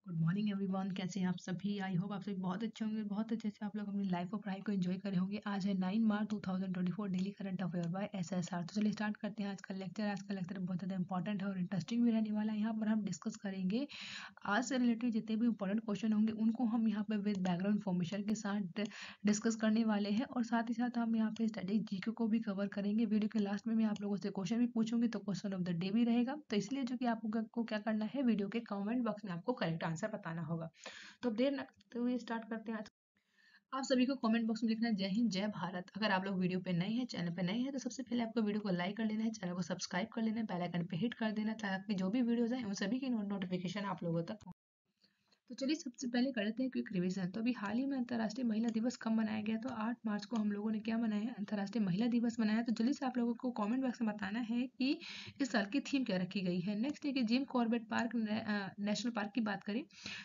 Good morning everyone. कैसे हैं आप सभी? आई होप आप सभी बहुत अच्छे होंगे, बहुत अच्छे से आप लोग अपनी लाइफ और पढ़ाई को एंजॉय करे होंगे। आज है 9 मार्च 2024, daily current affair by SSR. तो चलिए स्टार्ट करते हैं आज का लेक्चर। आज का लेक्चर बहुत ज़्यादा इंपॉर्टेंट है और इंटरेस्टिंग भी रहने वाला है। यहाँ पर हम डिस्कस करेंगे आज से रिलेटेड जितने भी इंपॉर्टेंट क्वेश्चन होंगे उनको हम यहाँ पे विद बैकग्राउंड इन्फॉर्मेशन के साथ डिस्कस करने वाले हैं, और साथ ही साथ हम यहाँ पे स्टैटिक जीके को भी कवर करेंगे। वीडियो के लास्ट में मैं आप लोगों से क्वेश्चन भी पूछूंगी, तो क्वेश्चन ऑफ द डे भी रहेगा। तो इसलिए जो कि आपको क्या करना है, वीडियो के कमेंट बॉक्स में आपको करेक्ट आंसर बताना होगा। तो अब देर न करते हुए स्टार्ट करते हैं आज। आप सभी को कमेंट बॉक्स में लिखना है जय हिंद जय भारत। अगर आप लोग वीडियो पे नए हैं, चैनल पे नए हैं, तो सबसे पहले आपको वीडियो को लाइक कर लेना है, चैनल को सब्सक्राइब कर लेना है, बेल आइकन पे हिट कर देना ताकि जो भी वीडियोस हैं उन सभी की नोटिफिकेशन आप लोगों तक। तो चलिए सबसे पहले कर लेते हैं क्विक रिवीजन। तो अभी हाल ही में अंतर्राष्ट्रीय महिला दिवस कब मनाया गया? तो 8 मार्च को हम लोगों ने क्या मनाया है? अंतर्राष्ट्रीय महिला दिवस मनाया। तो जल्दी से आप लोगों को कमेंट बॉक्स में बताना है कि इस साल की थीम क्या रखी गई है। नेक्स्ट है कि Jim Corbett park national park की बात करें,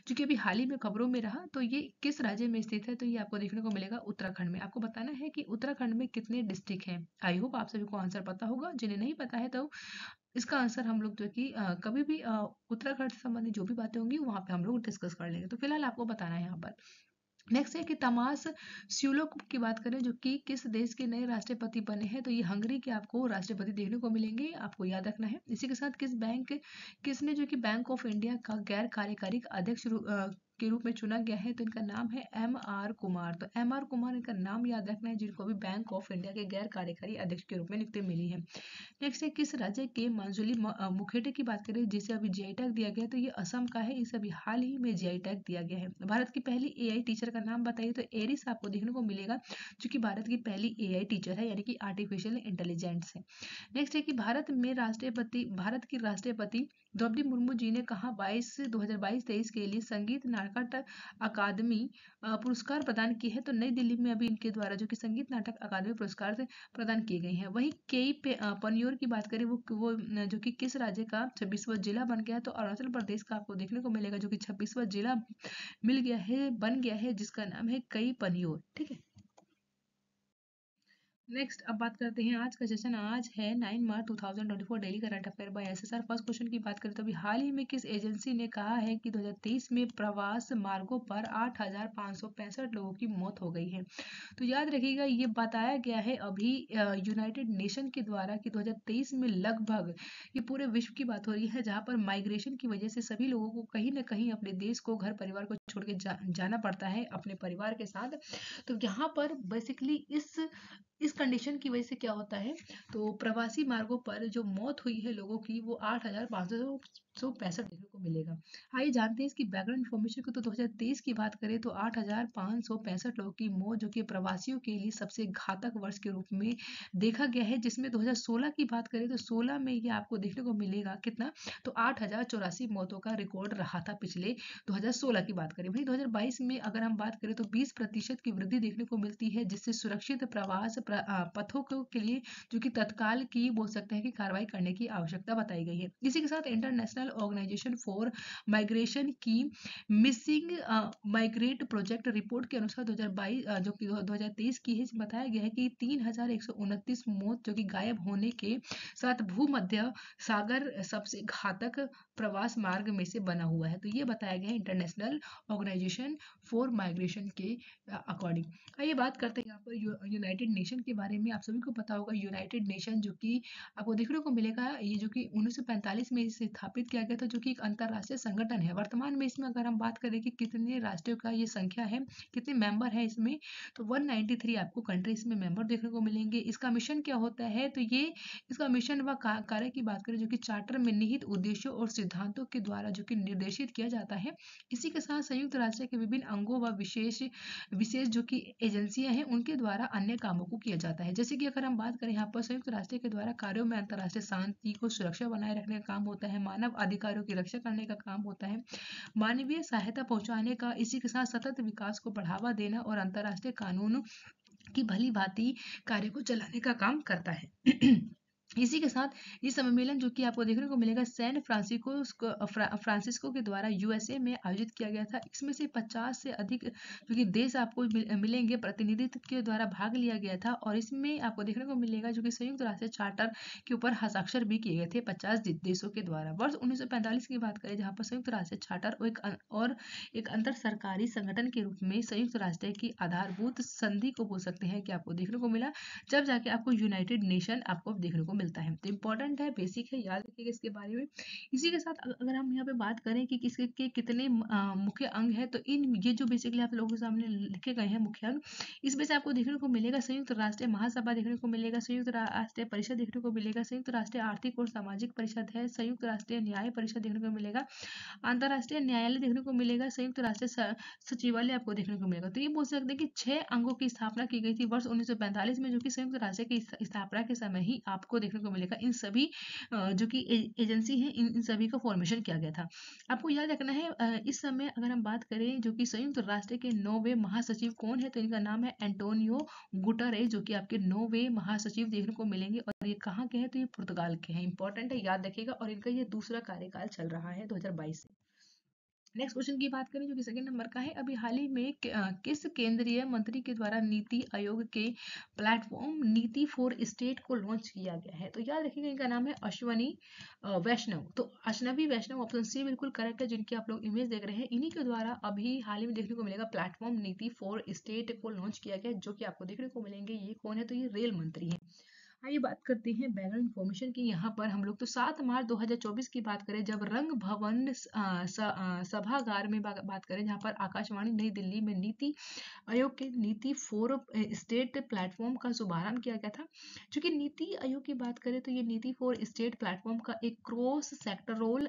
जो कि अभी हाल ही में खबरों में रहा, तो ये किस राज्य में स्थित है? तो ये आपको देखने को मिलेगा उत्तराखंड में। आपको बताना है कि उत्तराखंड में कितने डिस्ट्रिक्ट हैं। आई होप आप सभी को आंसर पता होगा। जिन्हें नहीं पता है तो इसका आंसर हम लोग जो कि कभी भी उत्तराखंड से संबंधित जो भी बातें होंगी वहाँ पे हम लोग डिस्कस कर लेंगे। तो फिलहाल आपको बताना है यहाँ पर। नेक्स्ट है कि तमास स्यूलोक की बात करें, जो कि किस देश के नए राष्ट्रपति बने हैं? तो ये हंगरी के आपको राष्ट्रपति देखने को मिलेंगे, आपको याद रखना है। इसी के साथ किसने जो कि बैंक ऑफ इंडिया का गैर कार्यकारी अध्यक्ष के रूप में चुना गया है? तो इनका नाम है M.R. कुमार। तो M.R. कुमार इनका नाम याद रखना है, जिनको भी बैंक ऑफ इंडिया के गैर कार्यकारी अध्यक्ष के रूप में नियुक्ति मिली है। नेक्स्ट है किस राज्य के मांजुली मुखेटे की बात करें जिसे अभी जीआई टैग दिया गया? तो ये असम का है, इसे अभी हाल ही में जीआई टैग दिया गया है। भारत की पहली एआई टीचर का नाम बताइए? तो एरिस आपको देखने को मिलेगा, जो कि भारत की पहली एआई टीचर है, यानी कि आर्टिफिशियल इंटेलिजेंस है। नेक्स्ट है कि भारत की राष्ट्रपति द्रौपदी मुर्मू जी ने कहा 2022-23 के लिए संगीत नाटक अकादमी पुरस्कार प्रदान किए हैं? तो नई दिल्ली में अभी इनके द्वारा जो कि संगीत नाटक अकादमी पुरस्कार से प्रदान किए गए हैं। वहीं पनियोर की बात करें, वो जो कि किस राज्य का 26वां जिला बन गया है? तो अरुणाचल प्रदेश का आपको देखने को मिलेगा, जो कि 26वां जिला मिल गया है, बन गया है, जिसका नाम है कई पनियोर। ठीक है। नेक्स्ट अब बात करते हैं आज का सेशन। आज है 9 मार्च 2024, daily current affair by SSR. First question की बात करें तो अभी हाल ही में किस एजेंसी ने कहा है कि 2023 में प्रवास मार्गों पर 8,565 लोगों की मौत हो गई है? तो याद रखिएगा, ये बताया गया है अभी यूनाइटेड नेशन के द्वारा कि 2023 में लगभग, ये पूरे विश्व की बात हो रही है, जहाँ पर माइग्रेशन की वजह से सभी लोगों को कहीं ना कहीं अपने देश को, घर परिवार को छोड़ के जाना पड़ता है अपने परिवार के साथ। तो यहाँ पर बेसिकली इस कंडीशन की वजह से क्या होता है, तो प्रवासी मार्गों पर जो मौत हुई है लोगों की, वो 8,565 देखने को मिलेगा। आइए जानते हैं इसकी बैकग्राउंड इन्फॉर्मेशन को। तो 2023 की बात करें तो 8,565 लोगों की मौत, जो कि प्रवासियों के लिए सबसे घातक वर्ष के रूप में देखा गया है। जिसमें 2016 की बात करें तो 16 में ये आपको देखने को मिलेगा कितना, तो 8,084 मौतों का रिकॉर्ड रहा था पिछले 2016 की बात करें। वहीं 2022 में अगर हम बात करें तो 20% की वृद्धि देखने को मिलती है, जिससे सुरक्षित प्रवास पथों के लिए जो कि तत्काल की बोल सकते हैं कि कार्रवाई करने की आवश्यकता बताई गई है। इसी के साथ इंटरनेशनल ऑर्गेनाइजेशन फॉर माइग्रेशन की मिसिंग माइग्रेट प्रोजेक्ट रिपोर्ट के अनुसार 2022 जो कि 2023 की है, बताया गया है कि 3,129 मौत जो कि गायब होने के साथ भूमध्य सागर सबसे घातक प्रवास मार्ग में से बना हुआ है। तो ये बताया गया है इंटरनेशनल ऑर्गेनाइजेशन फॉर माइग्रेशन के अकॉर्डिंग। आइए बात करते हैं यहाँ पर यूनाइटेड नेशन के बारे में। आप सभी को पता होगा यूनाइटेड नेशन जो कि आपको देखने को मिलेगा, ये जो कि 1945 में इसे स्थापित किया गया था, जो कि एक अंतरराष्ट्रीय संगठन है। वर्तमान में इसमें अगर हम बात करें कि कितने राष्ट्रों का ये संख्या है, कितने मेंबर है इसमें, तो 193 आपको कंट्री इसमें मेंबर देखने को मिलेंगे। इसका मिशन क्या होता है, तो ये इसका मिशन व कार्य की बात करें जो कि चार्टर में निहित उद्देश्यों और सिद्धांतों के द्वारा जो कि निर्देशित किया जाता है। इसी के साथ संयुक्त राष्ट्र के विभिन्न अंगों व विशेष विशेष जो कि एजेंसियां हैं उनके द्वारा अन्य कामों को किया जाता है। जैसे कि अगर हम बात करें यहाँ पर संयुक्त राष्ट्र के द्वारा कार्यों में अंतर्राष्ट्रीय शांति को सुरक्षा बनाए रखने का काम होता है, मानव अधिकारों की रक्षा करने का काम होता है, मानवीय सहायता पहुंचाने का, इसी के साथ सतत विकास को बढ़ावा देना और अंतर्राष्ट्रीय कानून की भली भांति कार्य को चलाने का काम करता है। इसी के साथ ये सम्मेलन जो कि आपको देखने को मिलेगा सैन फ्रांसिस्को के द्वारा यूएसए में आयोजित किया गया था। इसमें से 50 से अधिक जो कि देश आपको मिलेंगे, प्रतिनिधित्व के द्वारा भाग लिया गया था। और इसमें आपको देखने को मिलेगा जो कि संयुक्त राष्ट्र चार्टर के ऊपर हस्ताक्षर भी किए गए थे 50 देशों के द्वारा। वर्ष 1945 की बात करें, जहाँ पर संयुक्त राष्ट्र चार्टर और एक अंतर सरकारी संगठन के रूप में संयुक्त राष्ट्र की आधारभूत संधि को बोल सकते हैं कि आपको देखने को मिला, जब जाके आपको यूनाइटेड नेशन आपको देखने को मिलता है। तो इंपॉर्टेंट है, बेसिक है, याद रखिएगा इसके बारे में। इसी के साथ अगर हम यहाँ पे बात करें कि किसके के कितने मुख्य अंग है, तो इन ये जो बेसिकली आप लोगों के सामने लिखे गए हैं मुख्य अंग, इसमें से आपको देखने को मिलेगा संयुक्त राष्ट्र महासभा देखने को मिलेगा, संयुक्त राष्ट्र परिषद देखने को मिलेगा, संयुक्त राष्ट्र आर्थिक और सामाजिक परिषद है, संयुक्त राष्ट्रीय न्याय परिषद देखने को मिलेगा, अंतर्राष्ट्रीय न्यायालय देखने को मिलेगा, संयुक्त राष्ट्र सचिवालय आपको देखने को मिलेगा। तो ये बोल सकते हैं कि 6 अंगों की स्थापना की गई थी वर्ष 1945 में, जो कि संयुक्त राष्ट्र की स्थापना के समय ही आपको देखने को मिलेगा। इन सभी जो कि एजेंसी है, इन सभी का फॉर्मेशन किया गया था। आपको याद रखना है, इस समय अगर हम बात करें जो कि संयुक्त राष्ट्र के 9वें महासचिव कौन है, तो इनका नाम है एंटोनियो गुटरेस, जो कि आपके 9वें महासचिव देखने को मिलेंगे। और ये कहाँ के हैं, तो ये पुर्तगाल के हैं। इंपॉर्टेंट है, याद रखिएगा। और इनका ये दूसरा कार्यकाल चल रहा है 2022 से। नेक्स्ट क्वेश्चन की बात करें जो कि सेकंड नंबर का है, अभी हाल ही में किस केंद्रीय मंत्री के द्वारा नीति आयोग के प्लेटफॉर्म नीति फॉर स्टेट को लॉन्च किया गया है, तो याद रखिएगा इनका नाम है अश्वनी वैष्णव। तो अश्वनी वैष्णव ऑप्शन सी बिल्कुल करेक्ट है, जिनकी आप लोग इमेज देख रहे हैं, इन्हीं के द्वारा अभी हाल ही में देखने को मिलेगा प्लेटफॉर्म नीति फॉर स्टेट को लॉन्च किया गया, जो कि आपको देखने को मिलेंगे। ये कौन है, तो ये रेल मंत्री है। आइए बात करते हैं बैकग्राउंड इन्फॉर्मेशन की। यहाँ पर हम लोग तो 7 मार्च 2024 की बात करें, जब रंग भवन सभागार में बात करें, जहाँ पर आकाशवाणी नई दिल्ली में नीति आयोग के नीति फॉर स्टेट प्लेटफॉर्म का शुभारंभ किया गया था। चूंकि नीति आयोग की बात करें, तो ये नीति फॉर स्टेट प्लेटफॉर्म का एक क्रॉस सेक्टरल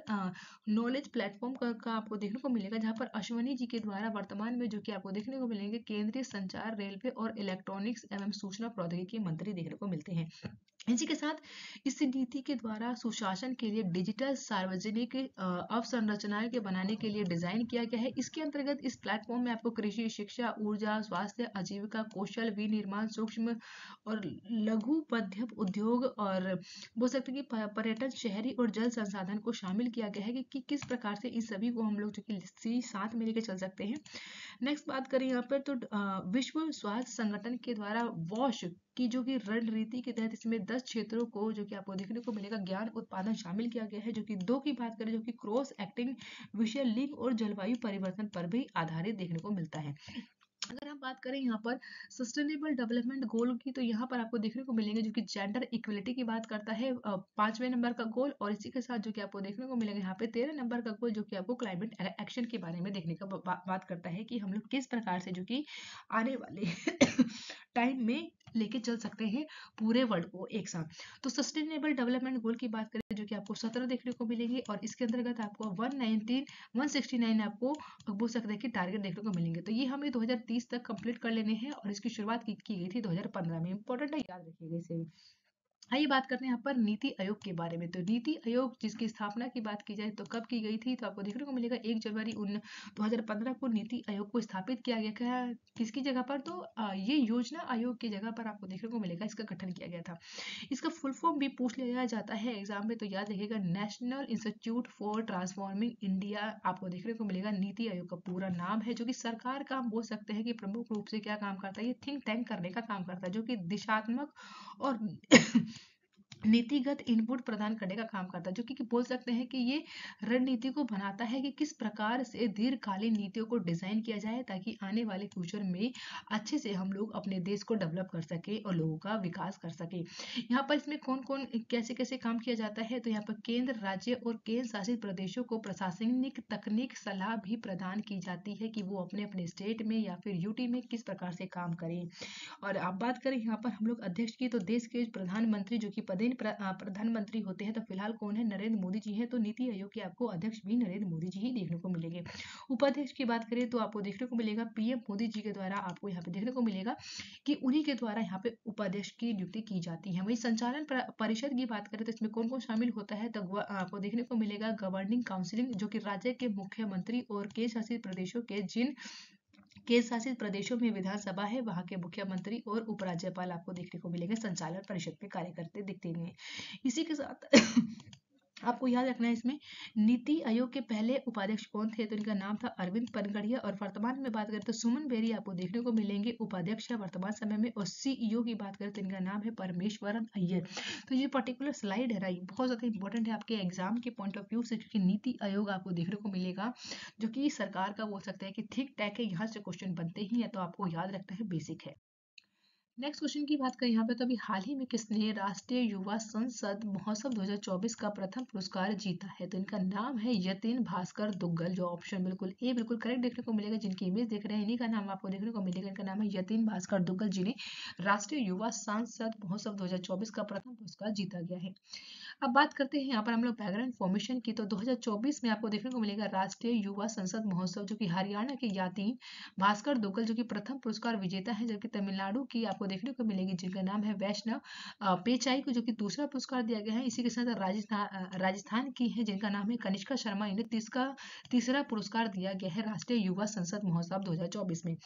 नॉलेज प्लेटफॉर्म का आपको देखने को मिलेगा, जहाँ पर अश्वनी जी के द्वारा वर्तमान में जो कि आपको देखने को मिलेंगे केंद्रीय संचार, रेलवे और इलेक्ट्रॉनिक्स एवं सूचना प्रौद्योगिकी मंत्री देखने को मिलते हैं। इसी के साथ इस नीति के द्वारा सुशासन के लिए डिजिटल सार्वजनिक अवसंरचना के बनाने के लिए डिजाइन किया गया है। इसके अंतर्गत इस प्लेटफॉर्म में आपको कृषि, शिक्षा, ऊर्जा, स्वास्थ्य, आजीविका, कौशल विनिर्माण, सूक्ष्म और लघु मध्यम उद्योग और बोल सकते हैं कि पर्यटन, शहरी और जल संसाधन को शामिल किया गया है कि किस प्रकार से इस सभी को हम लोग जो कि साथ में लेके चल सकते हैं। नेक्स्ट बात करें यहाँ पर, तो विश्व स्वास्थ्य संगठन के द्वारा वॉश की जो कि रणनीति के तहत इसमें 10 क्षेत्रों को जो कि आपको देखने को मिलेगा ज्ञान उत्पादन शामिल किया गया है, जो कि 2 की बात करें जो कि क्रॉस एक्टिंग विषय, लिंग और जलवायु परिवर्तन पर भी आधारित देखने को मिलता है। अगर हम बात करें यहाँ पर सस्टेनेबल डेवलपमेंट गोल की, तो यहाँ पर आपको देखने को मिलेंगे जो कि जेंडर इक्वलिटी की बात करता है 5वें नंबर का गोल। और इसी के साथ जो कि आपको देखने को मिलेगा यहाँ पे 13 नंबर का गोल, जो कि आपको क्लाइमेट एक्शन के बारे में देखने का बात करता है कि हम लोग किस प्रकार से जो कि आने वाले टाइम में लेके चल सकते हैं पूरे वर्ल्ड को एक साथ। तो सस्टेनेबल डेवलपमेंट गोल की बात करें जो कि आपको 17 देखने को मिलेंगे, और इसके अंतर्गत आपको 169 आपको बोल सकते हैं कि टारगेट देखने को मिलेंगे। तो ये हमें 2030 तक कंप्लीट कर लेने हैं, और इसकी शुरुआत की गई थी 2015 में। इंपॉर्टेंट है, याद रखिएगा इसे। आइए बात करते हैं यहाँ पर नीति आयोग के बारे में। तो नीति आयोग जिसकी स्थापना की बात की जाए तो कब की गई थी, तो आपको देखने को मिलेगा 1 जनवरी 2015 को नीति आयोग को स्थापित किया गया। क्या किसकी जगह पर, तो ये योजना आयोग की जगह पर आपको देखने को मिलेगा इसका गठन किया गया था। इसका फुल फॉर्म भी पूछ लिया जाता है एग्जाम में, तो याद रखिएगा national institute for transforming India आपको देखने को मिलेगा नीति आयोग का पूरा नाम है, जो कि सरकार का हम बोल सकते हैं कि प्रमुख रूप से क्या काम करता है, ये थिंक टैंक करने का काम करता है, जो कि दिशात्मक और नीतिगत इनपुट प्रदान करने का काम करता है, जो कि बोल सकते हैं कि ये रणनीति को बनाता है कि किस प्रकार से दीर्घकालीन नीतियों को डिजाइन किया जाए, ताकि आने वाले फ्यूचर में अच्छे से हम लोग अपने देश को डेवलप कर सके और लोगों का विकास कर सके। यहाँ पर इसमें कौन कौन कैसे कैसे काम किया जाता है, तो यहाँ पर केंद्र, राज्य और केंद्र शासित प्रदेशों को प्रशासनिक तकनीक सलाह भी प्रदान की जाती है कि वो अपने अपने स्टेट में या फिर यूटी में किस प्रकार से काम करें। और आप बात करें यहाँ पर हम लोग अध्यक्ष की, तो देश के प्रधानमंत्री जो कि पदेन प्रधानमंत्री होते हैं, तो फिलहाल कौन है, नरेंद्र मोदी जी हैं। तो नीति आयोग के आपको अध्यक्ष भी नरेंद्र मोदी जी ही देखने को मिलेंगे। उपाध्यक्ष की बात करें तो आपको देखने को मिलेगा पीएम मोदी जी के द्वारा आपको यहाँ पे देखने को मिलेगा कि उन्हीं के द्वारा यहाँ पे उपाध्यक्ष की नियुक्ति की जाती है। वही संचालन परिषद की बात करें तो इसमें कौन कौन शामिल होता है, तो आपको देखने को मिलेगा गवर्निंग काउंसिल, जो कि राज्य के मुख्यमंत्री और केंद्र शासित प्रदेशों के जिन केंद्र शासित प्रदेशों में विधानसभा है, वहाँ के मुख्यमंत्री और उपराज्यपाल आपको देखने को मिलेंगे संचालन परिषद में कार्य करते दिखेंगे। इसी के साथ आपको याद रखना है इसमें नीति आयोग के पहले उपाध्यक्ष कौन थे, तो इनका नाम था अरविंद पनगड़िया। और वर्तमान में बात करें तो सुमन बेरी आपको देखने को मिलेंगे उपाध्यक्ष है वर्तमान समय में। और सीईओ की बात करें तो इनका नाम है परमेश्वरन अय्यर। तो ये पर्टिकुलर स्लाइड है ना, ये बहुत ज्यादा इंपॉर्टेंट है आपके एग्जाम के पॉइंट ऑफ व्यू से, क्योंकि नीति आयोग आपको देखने को मिलेगा जो कि सरकार का बोल सकते हैं कि ठीक टैक है, यहाँ से क्वेश्चन बनते ही है, तो आपको याद रखना है, बेसिक है। नेक्स्ट क्वेश्चन की बात करें यहाँ पे, तो अभी हाल ही में किसने राष्ट्रीय युवा संसद महोत्सव 2024 का प्रथम पुरस्कार जीता है, तो इनका नाम है यतीन भास्कर दुग्गल। जो ऑप्शन बिल्कुल ए बिल्कुल करेक्ट देखने को मिलेगा, जिनकी इमेज देख रहे हैं इन्हीं का नाम आपको देखने को मिलेगा। इनका नाम है यतीन भास्कर दुग्गल, जिन्हें राष्ट्रीय युवा सांसद महोत्सव 2024 का प्रथम पुरस्कार जीता गया है। अब बात करते हैं यहाँ पर हम लोग बैकग्राउंड इन्फॉर्मेशन की, तो 2024 में आपको देखने को मिलेगा राष्ट्रीय युवा संसद महोत्सव, जो कि हरियाणा के यातीन भास्कर दुग्गल जो कि प्रथम पुरस्कार विजेता है, जबकि तमिलनाडु की आपको देखने को मिलेगी जिनका नाम है वैष्णव पेचाई को, जो कि दूसरा पुरस्कार दिया गया है। इसी के साथ राजस्थान की है जिनका नाम है कनिष्का शर्मा, इन्हें तीसरा पुरस्कार दिया गया है राष्ट्रीय युवा संसद महोत्सव 2024 में।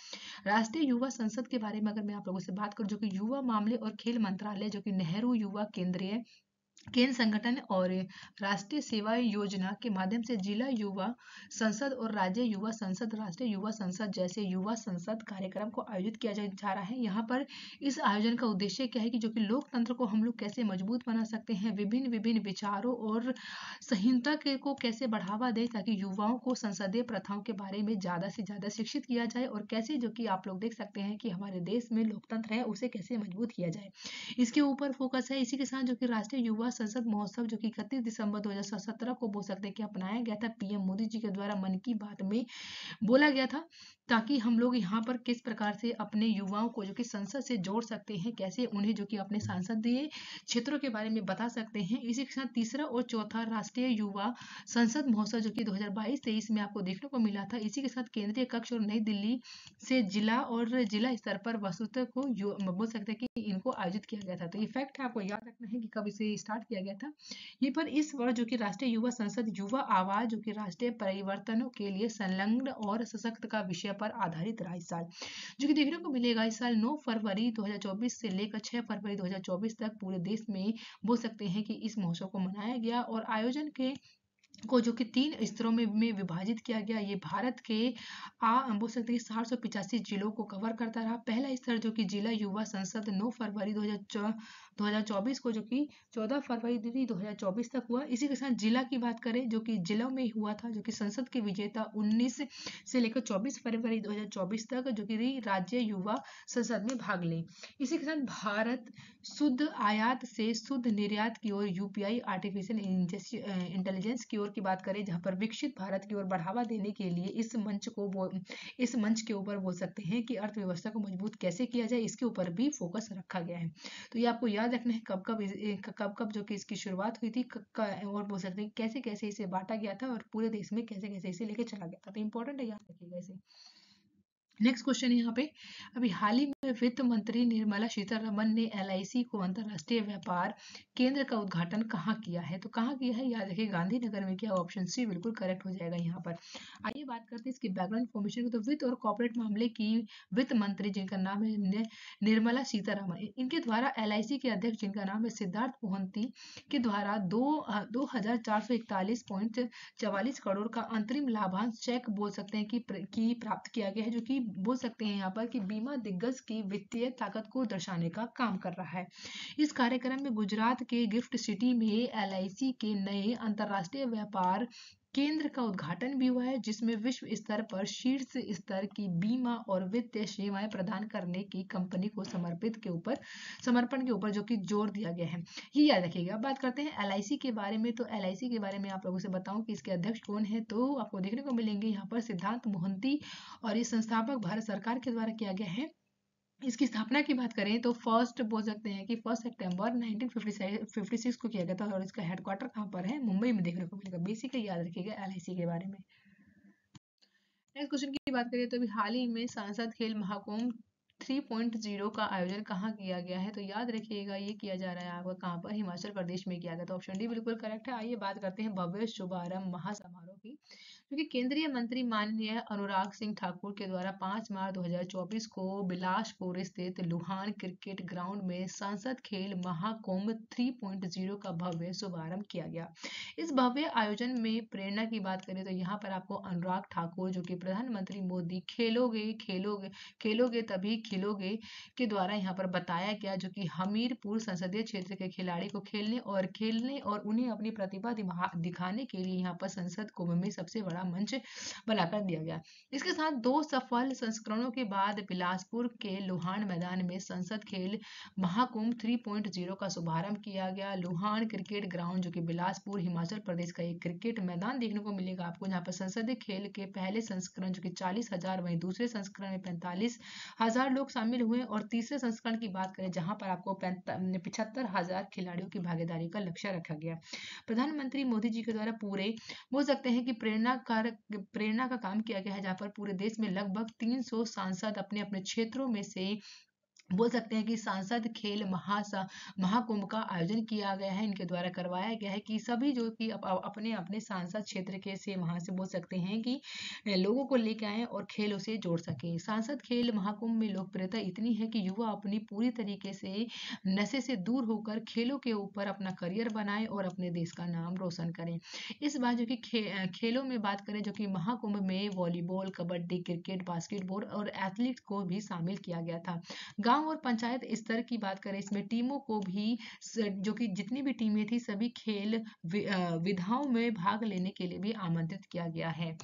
राष्ट्रीय युवा संसद के बारे में अगर मैं आप लोगों से बात करूं, जो कि युवा मामले और खेल मंत्रालय, जो कि नेहरू युवा केंद्रीय केंद्र संगठन और राष्ट्रीय सेवा योजना के माध्यम से जिला युवा संसद और राज्य युवा संसद, राष्ट्रीय युवा संसद जैसे युवा संसद कार्यक्रम को आयोजित किया जा रहा है। यहाँ पर इस आयोजन का उद्देश्य क्या है कि जो कि लोकतंत्र को हम लोग कैसे मजबूत बना सकते हैं, विभिन्न विभिन्न विचारों और संहिता को कैसे बढ़ावा दें, ताकि युवाओं को संसदीय प्रथाओं के बारे में ज़्यादा से ज़्यादा शिक्षित किया जाए, और कैसे जो कि आप लोग देख सकते हैं कि हमारे देश में लोकतंत्र है उसे कैसे मजबूत किया जाए, इसके ऊपर फोकस है। इसी के साथ जो कि राष्ट्रीय युवा संसद महोत्सव जो कि 31 दिसंबर 2017 को बोल सकते हैं कि अपनाया गया था, पीएम मोदी जी के द्वारा मन की बात में बोला गया था, ताकि हम लोग यहाँ पर किस प्रकार से अपने युवाओं को जो कि संसद से जोड़ सकते हैं, कैसे उन्हें जो कि अपने संसदीय क्षेत्रों के बारे में बता सकते हैं। इसी के साथ तीसरा और चौथा राष्ट्रीय युवा संसद महोत्सव जो कि 2022-23 में आपको देखने को मिला था। इसी के साथ केंद्रीय कक्ष और नई दिल्ली से जिला स्तर पर वस्तुतः को बोल सकते हैं कि इनको आयोजित किया गया था। तो ये फैक्ट है, आपको याद रखना है कि कब इसे स्टार्ट किया गया था। ये पर इस वर्ष जो कि राष्ट्रीय युवा संसद युवा आवाज जो कि राष्ट्रीय परिवर्तनों के लिए संलग्न और सशक्त का विषय पर आधारित रहा। इस साल जो कि देखने को मिलेगा, इस साल 9 फरवरी 2024 से लेकर 6 फरवरी 2024 तक पूरे देश में बोल सकते हैं कि इस महोत्सव को मनाया गया, और आयोजन के को जो कि 3 स्तरों में विभाजित किया गया। ये भारत के बोल सकते हैं 785 जिलों को कवर करता रहा। पहला स्तर जो कि जिला युवा संसद 9 फरवरी 2024 को, जो कि 14 फरवरी 2024 तक हुआ। इसी के साथ जिला की बात करें, जो कि जिलों में हुआ था, जो कि संसद के विजेता 19 से लेकर 24 फरवरी 2024 तक जो कि राज्य युवा संसद में भाग ले। इसी के साथ भारत शुद्ध आयात से शुद्ध निर्यात की ओर, यूपीआई आर्टिफिशियल इंटेलिजेंस की ओर की बात करें, जहां पर विकसित भारत की ओर बढ़ावा देने के लिए इस मंच के ऊपर बोल सकते हैं कि अर्थव्यवस्था को मजबूत कैसे किया जाए, इसके ऊपर भी फोकस रखा गया है। तो ये आपको याद रखना है कब कब जो कि इसकी शुरुआत हुई थी, और बोल सकते हैं कैसे कैसे इसे बांटा गया था, और पूरे देश में कैसे कैसे इसे लेके चला गया था। तो इंपॉर्टेंट है, याद रखिएगा इसे। नेक्स्ट क्वेश्चन है यहाँ पे, अभी हाल ही में वित्त मंत्री निर्मला सीतारमन ने एलआईसी को अंतर्राष्ट्रीय व्यापार केंद्र का उद्घाटन कहाँ किया है, तो कहाँ किया है, याद रखिए गांधीनगर में किया। ऑप्शन सी बिल्कुल करेक्ट हो जाएगा यहाँ पर। आइए बात करते हैं इसकी बैकग्राउंड इन्फॉर्मेशन की, तो वित्त और कॉर्पोरेट मामले की वित्त मंत्री जिनका नाम है निर्मला सीतारमन, इनके द्वारा एलआईसी के अध्यक्ष जिनका नाम है सिद्धार्थ मोहंती के द्वारा 2,441.44 करोड़ का अंतरिम लाभांश चेक बोल सकते हैं कि प्राप्त किया गया है, जो कि बोल सकते हैं यहाँ पर कि बीमा दिग्गज की वित्तीय ताकत को दर्शाने का काम कर रहा है। इस कार्यक्रम में गुजरात के गिफ्ट सिटी में एलआईसी के नए अंतर्राष्ट्रीय व्यापार केंद्र का उद्घाटन भी हुआ है, जिसमें विश्व स्तर पर शीर्ष स्तर की बीमा और वित्तीय सेवाएं प्रदान करने की कंपनी को समर्पण के ऊपर जो कि जोर दिया गया है। ये याद रखिएगा। अब बात करते हैं एलआईसी के बारे में, तो एलआईसी के बारे में आप लोगों से बताऊं कि इसके अध्यक्ष कौन है, तो आपको देखने को मिलेंगे यहाँ पर सिद्धार्थ मोहंती, और ये संस्थापक भारत सरकार के द्वारा किया गया है। इसकी स्थापना की बात करें तो फर्स्ट बोल सकते हैं कि 1 सितंबर 1956 को किया गया था, और इसका हेडक्वार्टर कहाँ पर है, मुंबई में देखने को मिलेगा। बेसिकली याद रखिएगा एलआईसी के बारे में। नेक्स्ट क्वेश्चन की बात करें तो अभी हाल ही में सांसद खेल महाकुंभ 3.0 का आयोजन कहाँ किया गया है, तो याद रखिएगा ये किया जा रहा है आपका कहाँ पर, हिमाचल प्रदेश में किया गया। तो ऑप्शन डी बिल्कुल करेक्ट है। आइए बात करते हैं भव्य शुभारंभ महासमारोह की, क्योंकि केंद्रीय मंत्री माननीय अनुराग सिंह ठाकुर के द्वारा 5 मार्च 2024 को बिलासपुर स्थित लुहान क्रिकेट ग्राउंड में संसद खेल महाकुंभ 3.0 का भव्य शुभारंभ किया गया। इस भव्य आयोजन में प्रेरणा की बात करें तो यहाँ पर आपको अनुराग ठाकुर जो कि प्रधानमंत्री मोदी खेलोगे खेलोगे खेलोगे तभी खिलोगे के द्वारा यहाँ पर बताया गया, जो कि हमीरपुर संसदीय क्षेत्र के खिलाड़ी को खेलने और उन्हें अपनी प्रतिभा दिखाने के लिए यहाँ पर संसद कुंभ में सबसे बड़ा मंच बनाकर दिया गया। इसके साथ 2 सफल संस्करणों के बाद बिलासपुर के लुहान मैदान में संसद खेल महाकुंभ 3.0 का शुभारंभ किया गया। लुहान क्रिकेट ग्राउंड जो कि बिलासपुर हिमाचल प्रदेश का एक क्रिकेट मैदान देखने को मिलेगा आपको, जहाँ पर संसदीय खेल के पहले संस्करण जो कि 40,000, वहीं दूसरे संस्करण में 45,000 लोग शामिल हुए और तीसरे संस्करण की बात करें जहां पर आपको 75,000 खिलाड़ियों की भागीदारी का लक्ष्य रखा गया। प्रधानमंत्री मोदी जी के द्वारा पूरे बोल सकते हैं कि प्रेरणा का काम किया गया है, जहां पर पूरे देश में लगभग 300 सांसद अपने अपने क्षेत्रों में से बोल सकते हैं कि सांसद खेल महाकुंभ का आयोजन किया गया है, इनके द्वारा करवाया गया है कि सभी जो कि अपने अपने सांसद क्षेत्र के से वहां से बोल सकते हैं कि लोगों को लेकर आए और खेलों से जोड़ सके। सांसद खेल महाकुंभ में लोकप्रियता इतनी है कि युवा अपनी पूरी तरीके से नशे से दूर होकर खेलों के ऊपर अपना करियर बनाए और अपने देश का नाम रोशन करें। इस बार जो कि खेलों में बात करें जो कि महाकुंभ में वॉलीबॉल, कबड्डी, क्रिकेट, बास्केटबॉल और एथलीट को भी शामिल किया गया था। गांव और पंचायत स्तर की बात करें इसमें टीमों को भी जो कि जितनी भी टीमें थी सभी खेल विधाओं में भाग लेने के लिए भी आमंत्रित किया गया है।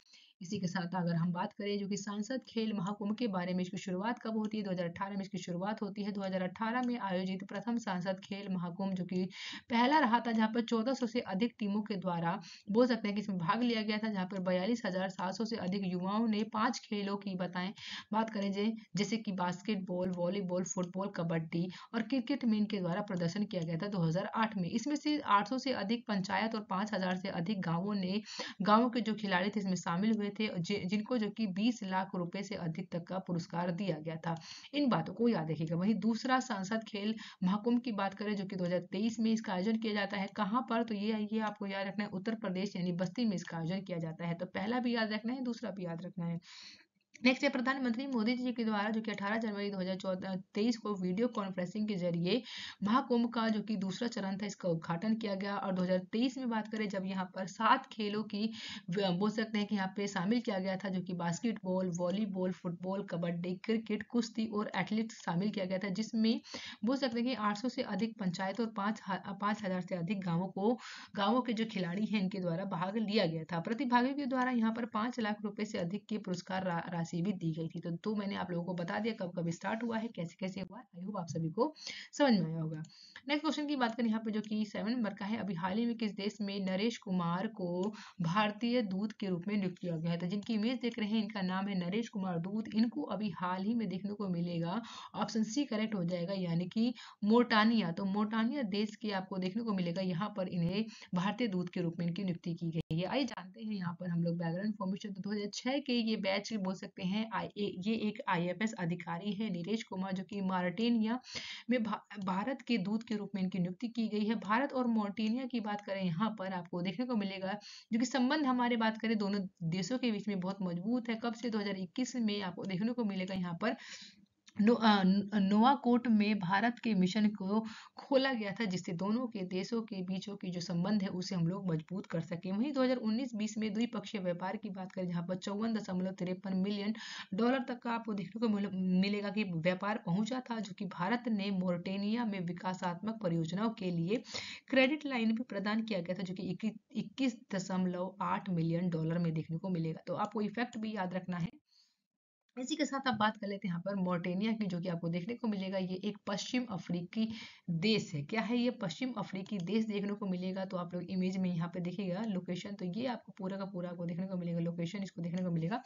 इसी के साथ अगर हम बात करें जो कि सांसद खेल महाकुंभ के बारे में, इसकी शुरुआत कब होती है? 2018 में इसकी शुरुआत होती है। 2018 में आयोजित प्रथम सांसद खेल महाकुंभ जो कि पहला रहा था, जहां पर 1400 से अधिक टीमों के द्वारा बोल सकते हैं कि इसमें भाग लिया गया था, जहां पर 42,700 से अधिक युवाओं ने 5 खेलों की बात करें जैसे कि बास्केटबॉल, वॉलीबॉल, फुटबॉल, कबड्डी और क्रिकेट में इनके द्वारा प्रदर्शन किया गया था 2008 में। इसमें से 800 से अधिक पंचायत और 5,000 से अधिक गांवों के जो खिलाड़ी थे इसमें शामिल हुए थे, जिनको जो कि 20 लाख रुपए से अधिक तक का पुरस्कार दिया गया था। इन बातों को याद रखिएगा। वहीं दूसरा सांसद खेल महाकुंभ की बात करें जो कि 2023 में इसका आयोजन किया जाता है। कहाँ पर? तो ये आपको याद रखना है, उत्तर प्रदेश यानी बस्ती में इसका आयोजन किया जाता है। तो पहला भी याद रखना है, दूसरा भी याद रखना है। नेक्स्ट है प्रधानमंत्री मोदी जी के द्वारा जो कि 18 जनवरी 2023 को वीडियो कॉन्फ्रेंसिंग के जरिए महाकुंभ का जो कि दूसरा चरण था इसका उद्घाटन किया गया। और 2023 में बात करें जब यहाँ पर 7 खेलों की बोल सकते हैं कि यहाँ पे शामिल किया गया था, जो कि basketball, volleyball, football, kabaddi, cricket, कुश्ती और एथलेटिक्स शामिल किया गया था, जिसमें बोल सकते हैं कि 800 से अधिक पंचायत और 5,000 से अधिक गांवों के जो खिलाड़ी हैं इनके द्वारा भाग लिया गया था। प्रतिभागियों के द्वारा यहाँ पर 5 लाख रुपए से अधिक की पुरस्कार राशि भी दी गई थी। तो मैंने आप लोगों को बता दिया कब कब स्टार्ट हुआ है, कैसे कैसे हुआ है। आई होप आप सभी को समझ में आया होगा। नेक्स्ट क्वेश्चन की बात करें यहाँ पे जो कि 7 नंबर का है, अभी हाल ही में किस देश में नरेश कुमार को भारतीय दूत के रूप में नियुक्त किया गया है? तो जिनकी इमेज देख रहे हैं इनका नाम है नरेश कुमार दूत। इनको अभी हाल ही में देखने को मिलेगा, ऑप्शन सी करेक्ट हो जाएगा, यानी कि मोर्टानिया। तो मोर्टानिया देश के आपको देखने को मिलेगा, यहाँ पर इन्हें भारतीय दूत के रूप में इनकी नियुक्ति की गई है। आइए जानते हैं यहाँ पर हम लोग बैकग्राउंड इन्फॉर्मेशन। तो 2006 के ये बैच बोल सकते हैं, ये एक IFS अधिकारी है नीरज कुमार, जो कि मार्टिनिया में भारत के दूत के रूप में इनकी नियुक्ति की गई है। भारत और मार्टिनिया की बात करें यहाँ पर आपको देखने को मिलेगा जो कि संबंध हमारे बात करें दोनों देशों के बीच में बहुत मजबूत है। कब से? 2021 में आपको देखने को मिलेगा यहाँ पर नोवाकोट में भारत के मिशन को खोला गया था, जिससे दोनों के देशों के बीचों की जो संबंध है उसे हम लोग मजबूत कर सके। वहीं 2019-20 में द्विपक्षीय व्यापार की बात करें जहां पर $54.53 मिलियन तक का आपको देखने को मिलेगा कि व्यापार पहुंचा था, जो कि भारत ने मोर्टेनिया में विकासात्मक परियोजनाओं के लिए क्रेडिट लाइन भी प्रदान किया गया था, जो कि $21.8 मिलियन में देखने को मिलेगा। तो आपको इफेक्ट भी याद रखना है। इसी के साथ आप बात कर लेते हैं यहाँ पर मोर्टेनिया की, जो कि आपको देखने को मिलेगा ये एक पश्चिम अफ्रीकी देश है। क्या है ये? पश्चिम अफ्रीकी देश देखने को मिलेगा। तो आप लोग इमेज में यहाँ पे देखिएगा लोकेशन, तो ये आपको पूरा का पूरा आपको देखने को मिलेगा लोकेशन, इसको देखने को मिलेगा।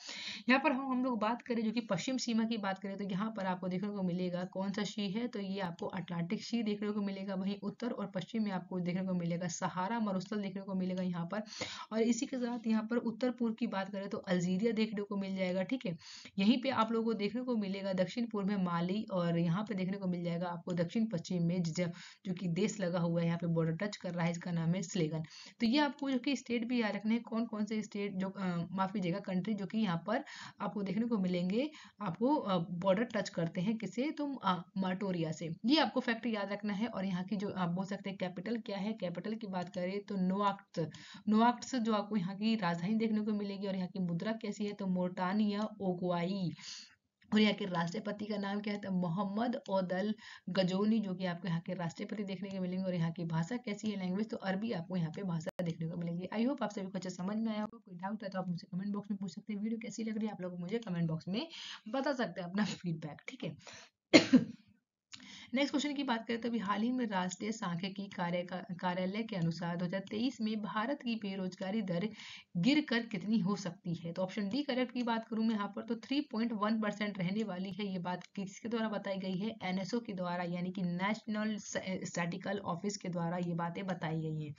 यहाँ पर हम लोग बात करें जो कि पश्चिम सीमा की बात करें तो यहाँ पर आपको देखने को मिलेगा कौन सा सी है? तो ये आपको अटलांटिक सी देखने को मिलेगा। वहीं उत्तर और पश्चिम में आपको देखने को मिलेगा सहारा मरुस्थल देखने को मिलेगा यहाँ पर। और इसी के साथ यहाँ पर उत्तर पूर्व की बात करें तो अल्जीरिया देखने को मिल जाएगा। ठीक है, यहीं वहीं पे आप लोगों को देखने को मिलेगा दक्षिण पूर्व में माली, और यहाँ पे देखने को मिल जाएगा आपको दक्षिण पश्चिम में जो कि देश लगा हुआ है, यहाँ पे बॉर्डर टच कर रहा है, इसका नाम है स्लेगन। तो ये आपको जो कि स्टेट भी याद रखने हैं, कौन कौन से स्टेट जो माफ कीजिएगा कंट्री जो कि यहाँ पर आपको देखने को मिलेंगे, आपको बॉर्डर टच करते हैं किसे, तो माटोरिया से। ये आपको फैक्ट याद रखना है। और यहाँ की जो आप बोल सकते हैं कैपिटल क्या है, कैपिटल की बात करें तो नोआक्ट, नोआक्ट जो आपको यहाँ की राजधानी देखने को मिलेगी। और यहाँ की मुद्रा कैसी है, तो मोर्टानिया ओगवाई। और यहाँ के राष्ट्रपति का नाम क्या है, तो मोहम्मद ओदल गजोनी, जो कि आपको यहाँ के राष्ट्रपति देखने को मिलेंगे। और यहाँ की भाषा कैसी है, लैंग्वेज, तो अरबी आपको यहाँ पे भाषा देखने को मिलेगी। आई होप आप सभी को अच्छे समझ में आया होगा। कोई डाउट है तो आप मुझसे कमेंट बॉक्स में पूछ सकते हैं। वीडियो कैसी लग रही है आप लोग मुझे कमेंट बॉक्स में बता सकते हैं अपना फीडबैक, ठीक है। नेक्स्ट क्वेश्चन की बात करें तो अभी हाल ही में राष्ट्रीय सांख्यिकी कार्यालय के अनुसार 2023 में भारत की बेरोजगारी दर गिरकर कितनी हो सकती है। तो ऑप्शन डी करेक्ट की बात करूं मैं यहाँ पर तो 3.1% रहने वाली है। ये बात किसके द्वारा बताई गई है, एनएसओ के द्वारा, यानी कि नेशनल स्टैटिस्टिकल ऑफिस के द्वारा ये बातें बताई गई हैं।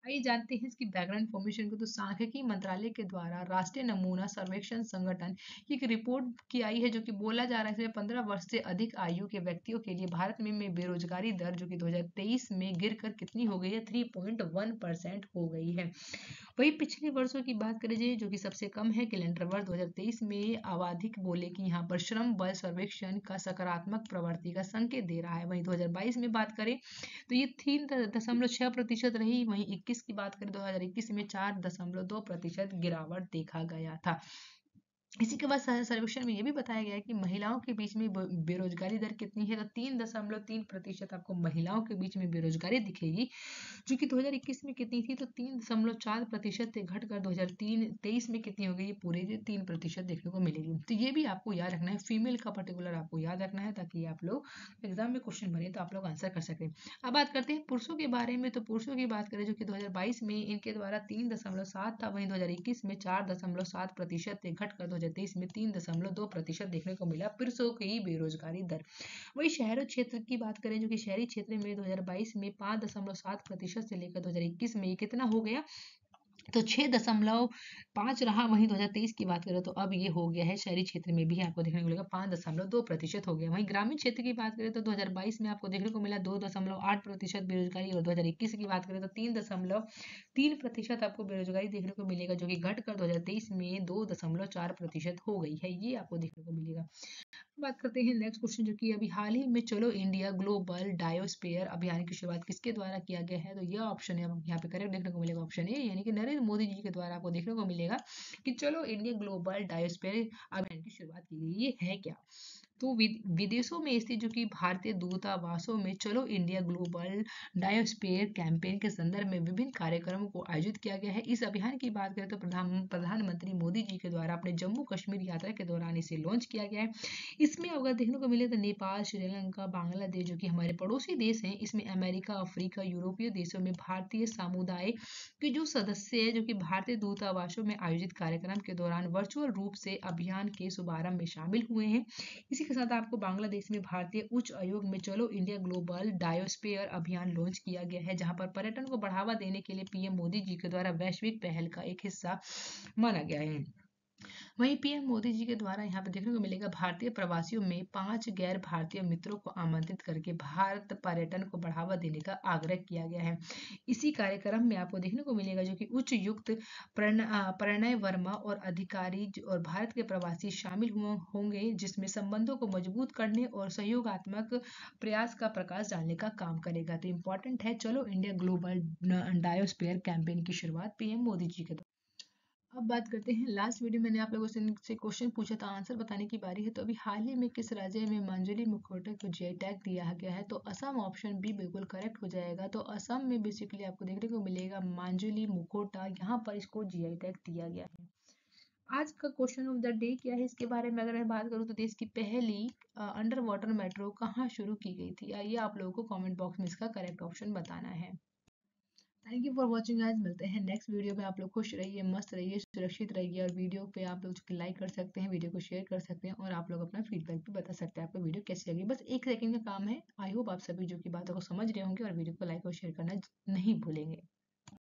आइए जानते हैं इसकी बैकग्राउंड इन्फॉर्मेशन को। तो सांख्यिकी मंत्रालय के द्वारा राष्ट्रीय नमूना सर्वेक्षण संगठन की एक रिपोर्ट की आई है, जो कि बोला जा रहा है इसमें 15 वर्ष से अधिक आयु के व्यक्तियों के लिए भारत में बेरोजगारी दर जो कि 2023 में गिरकर कितनी हो गई है, 3.1% हो गई है। वही पिछले वर्षों की बात करें जाए जो कि सबसे कम है, कैलेंडर वर्ष 2023 में आबादिक बोले कि यहाँ पर श्रम बल सर्वेक्षण का सकारात्मक प्रवृत्ति का संकेत दे रहा है। वहीं 2022 में बात करें तो ये 3.6% रही। वहीं 21 की बात करें 2021 में 4.2% गिरावट देखा गया था। इसी के बाद सर्वेक्षण में यह भी बताया गया है कि महिलाओं के बीच में बेरोजगारी दर कितनी है, तो 3.3% आपको महिलाओं के बीच में बेरोजगारी दिखेगी, जो कि 2021 में कितनी थी, तो 3.4% से घटकर 2023 में कितनी हो गई, पूरे 3% देखने को मिलेगी। तो ये भी आपको याद रखना है, फीमेल का पर्टिकुलर आपको याद रखना है, ताकि आप लोग एग्जाम में क्वेश्चन बने तो आप लोग आंसर कर सकें। अब बात करते हैं पुरुषों के बारे में। तो पुरुषों की बात करें जो कि 2022 में इनके द्वारा 3.7 था, वहीं 2021 में 4.7% से घटकर 2023 में 3.2% देखने को मिला पुरुषों की बेरोजगारी दर। वही शहरी क्षेत्र की बात करें जो कि शहरी क्षेत्र में 2022 में 5.7% से लेकर 2021 में कितना हो गया, तो 6.5 रहा। वहीं 2023 की बात करें तो अब ये हो गया है शहरी क्षेत्र में भी आपको देखने को मिलेगा 5.2% हो गया। वहीं ग्रामीण क्षेत्र की बात करें तो 2022 में आपको देखने को मिला 2.8% बेरोजगारी, और 2021 की बात करें तो 3.3% आपको बेरोजगारी देखने को मिलेगा, जो कि घटकर 2023 में 2.4% हो गई है। ये आपको देखने को मिलेगा। बात करते हैं नेक्स्ट क्वेश्चन, जो कि अभी हाल ही में चलो इंडिया ग्लोबल डायोस्फीयर अभियान की शुरुआत किसके द्वारा किया गया है, तो यह ऑप्शन है यहाँ पे करेक्ट देखने को मिलेगा, ऑप्शन ए, यानी कि नरेंद्र मोदी जी के द्वारा आपको देखने को मिलेगा कि चलो इंडिया ग्लोबल डायोस्फीयर अभियान की शुरुआत की गई। ये है क्या, तो विदेशों में स्थित जो कि भारतीय दूतावासों में चलो इंडिया ग्लोबल डायोस्फीयर कैंपेन के संदर्भ में विभिन्न कार्यक्रमों को आयोजित किया गया है। इस अभियान की बात करें तो प्रधानमंत्री मोदी जी के द्वारा अपने जम्मू कश्मीर यात्रा के दौरान इसे लॉन्च किया गया है। इसमें अगर देखने को मिले तो नेपाल, श्रीलंका, बांग्लादेश जो कि हमारे पड़ोसी देश हैं, इसमें अमेरिका, अफ्रीका, यूरोपीय देशों में भारतीय समुदाय के जो सदस्य हैं जो कि भारतीय दूतावासों में आयोजित कार्यक्रम के दौरान वर्चुअल रूप से अभियान के शुभारंभ में शामिल हुए हैं। इसी के साथ आपको बांग्लादेश में भारतीय उच्च आयोग में चलो इंडिया ग्लोबल डायोस्फीयर अभियान लॉन्च किया गया है, जहां पर पर्यटन को बढ़ावा देने के लिए पीएम मोदी जी के द्वारा वैश्विक पहल का एक हिस्सा माना गया है। वहीं पीएम मोदी जी के द्वारा यहाँ पे देखने को मिलेगा भारतीय प्रवासियों में 5 गैर भारतीय मित्रों को आमंत्रित करके भारत पर्यटन को बढ़ावा देने का आग्रह किया गया है। इसी कार्यक्रम में आपको देखने को मिलेगा जो कि उच्च युक्त प्रणय वर्मा और अधिकारी और भारत के प्रवासी शामिल होंगे, जिसमें संबंधों को मजबूत करने और सहयोगात्मक प्रयास का प्रकाश डालने का काम करेगा। तो इम्पोर्टेंट है चलो इंडिया ग्लोबल डायोस्फीयर कैंपेन की शुरुआत पीएम मोदी जी के। अब बात करते हैं लास्ट वीडियो मैंने आप लोगों से क्वेश्चन पूछा था, आंसर बताने की बारी है। तो अभी हाल ही में किस राज्य में मांजुली मुखोटा को जीआई टैग दिया गया है, तो असम ऑप्शन बी बिल्कुल करेक्ट हो जाएगा। तो असम में बेसिकली आपको देखने को मिलेगा मांजुली मुखोटा, यहाँ पर इसको जीआई टैग दिया गया है। आज का क्वेश्चन ऑफ द डे क्या है, इसके बारे में अगर मैं बात करूँ तो देश की पहली अंडर वाटर मेट्रो कहाँ शुरू की गई थी, आइए आप लोगों को कॉमेंट बॉक्स में इसका करेक्ट ऑप्शन बताना है। Thank you for watching guys, मिलते हैं नेक्स्ट वीडियो में। आप लोग खुश रहिए, मस्त रहिए, सुरक्षित रहिए, और वीडियो पे आप लोग लाइक कर सकते हैं, वीडियो को शेयर कर सकते हैं, और आप लोग अपना फीडबैक भी बता सकते हैं आपको वीडियो कैसी लगी। बस 1 सेकंड का काम है। आई होप आप सभी जो की बातों को समझ रहे होंगे और वीडियो को लाइक और शेयर करना नहीं भूलेंगे।